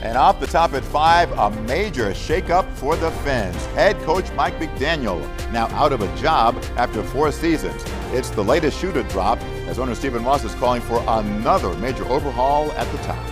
And off the top at 5, a major shakeup for the Fins. Head coach Mike McDaniel now out of a job after 4 seasons. It's the latest shoe to drop as owner Stephen Ross is calling for another major overhaul at the top.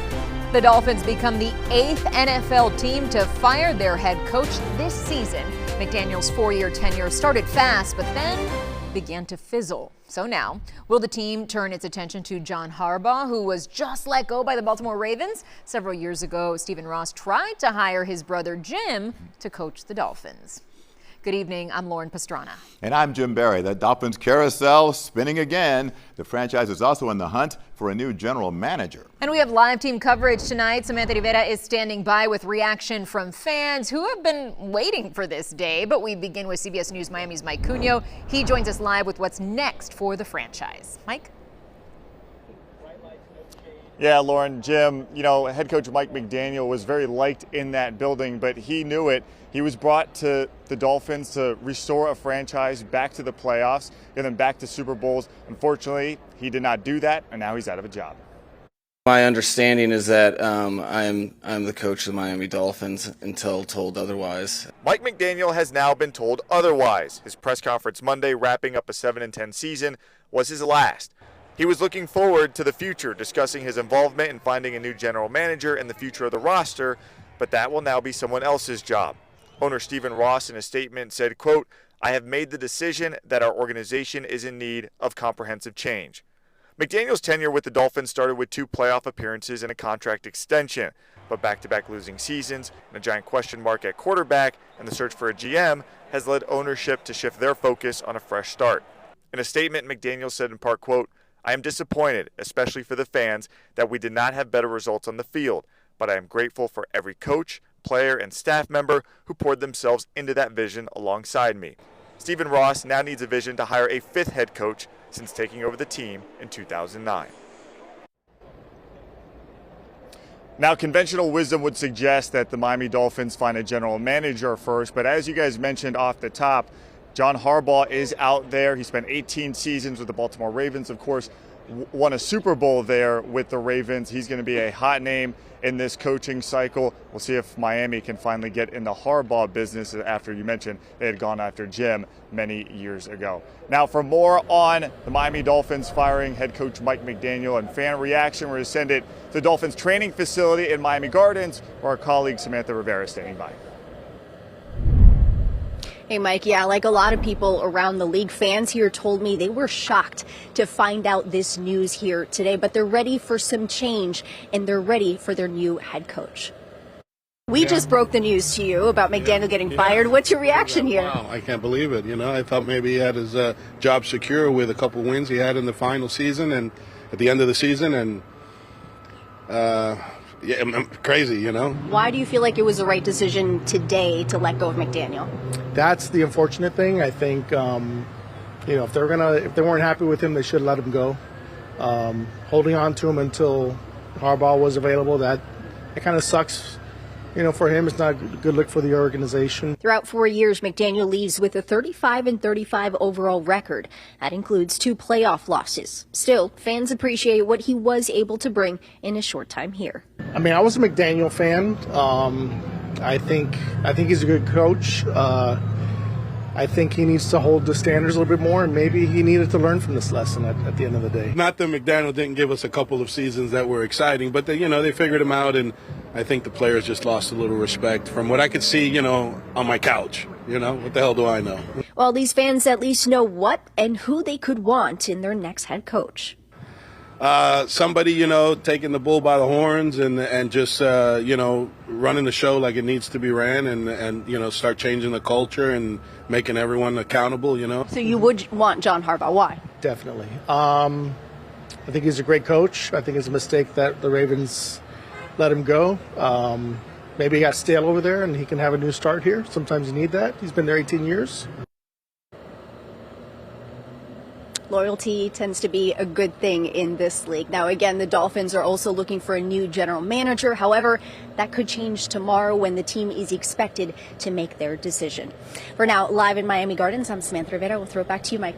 The Dolphins become the 8th NFL team to fire their head coach this season. McDaniel's 4-year tenure started fast, but then began to fizzle. So now, will the team turn its attention to John Harbaugh, who was just let go by the Baltimore Ravens? Several years ago, Stephen Ross tried to hire his brother Jim to coach the Dolphins. Good evening, I'm Lauren Pastrana. And I'm Jim Barry. The Dolphins carousel spinning again. The franchise is also in the hunt for a new general manager. And we have live team coverage tonight. Samantha Rivera is standing by with reaction from fans who have been waiting for this day. But we begin with CBS News Miami's Mike Cunio. He joins us live with what's next for the franchise. Mike? Yeah, Lauren, Jim, head coach Mike McDaniel was very liked in that building, but he knew it. He was brought to the Dolphins to restore a franchise back to the playoffs, get them back to Super Bowls. Unfortunately, he did not do that, and now he's out of a job. My understanding is that I'm the coach of the Miami Dolphins until told otherwise. Mike McDaniel has now been told otherwise. His press conference Monday, wrapping up a 7-10 season, was his last. He was looking forward to the future, discussing his involvement in finding a new general manager and the future of the roster, but that will now be someone else's job. Owner Stephen Ross in a statement said, quote, "I have made the decision that our organization is in need of comprehensive change." McDaniel's tenure with the Dolphins started with 2 playoff appearances and a contract extension, but back-to-back losing seasons and a giant question mark at quarterback and the search for a GM has led ownership to shift their focus on a fresh start. In a statement, McDaniel said in part, quote, "I am disappointed, especially for the fans, that we did not have better results on the field, but I am grateful for every coach, player, and staff member who poured themselves into that vision alongside me." Stephen Ross now needs a vision to hire a 5th head coach since taking over the team in 2009. Now, conventional wisdom would suggest that the Miami Dolphins find a general manager first, but as you guys mentioned off the top, John Harbaugh is out there. He spent 18 seasons with the Baltimore Ravens, of course, won a Super Bowl there with the Ravens. He's going to be a hot name in this coaching cycle. We'll see if Miami can finally get in the Harbaugh business after you mentioned they had gone after Jim many years ago. Now, for more on the Miami Dolphins firing head coach Mike McDaniel and fan reaction, we're going to send it to the Dolphins training facility in Miami Gardens, where our colleague Samantha Rivera is standing by. Hey, Mike, yeah, like a lot of people around the league, fans here told me they were shocked to find out this news here today, but they're ready for some change and they're ready for their new head coach. We just broke the news to you about McDaniel getting fired. What's your reaction here? Wow, I can't believe it. I thought maybe he had his job secure with a couple wins he had in the final season and at the end of the season, and yeah, I'm crazy, Why do you feel like it was the right decision today to let go of McDaniel? That's the unfortunate thing. I think, if they weren't happy with him, they should let him go. Holding on to him until Harbaugh was available, that kind of sucks. For him, it's not a good look for the organization. Throughout 4 years, McDaniel leaves with a 35-35 overall record. That includes 2 playoff losses. Still, fans appreciate what he was able to bring in a short time here. I was a McDaniel fan. I think he's a good coach. I think he needs to hold the standards a little bit more, and maybe he needed to learn from this lesson at the end of the day. Not that McDaniel didn't give us a couple of seasons that were exciting, but they figured him out, and I think the players just lost a little respect from what I could see, on my couch. What the hell do I know? Well, these fans at least know what and who they could want in their next head coach. Somebody, taking the bull by the horns and just, running the show like it needs to be ran and start changing the culture and making everyone accountable, So you would want John Harbaugh. Why? Definitely. I think he's a great coach. I think it's a mistake that the Ravens let him go. Maybe he got stale over there and he can have a new start here. Sometimes you need that. He's been there 18 years. Loyalty tends to be a good thing in this league. Now, again, the Dolphins are also looking for a new general manager. However, that could change tomorrow when the team is expected to make their decision. For now, live in Miami Gardens, I'm Samantha Rivera. We'll throw it back to you, Mike.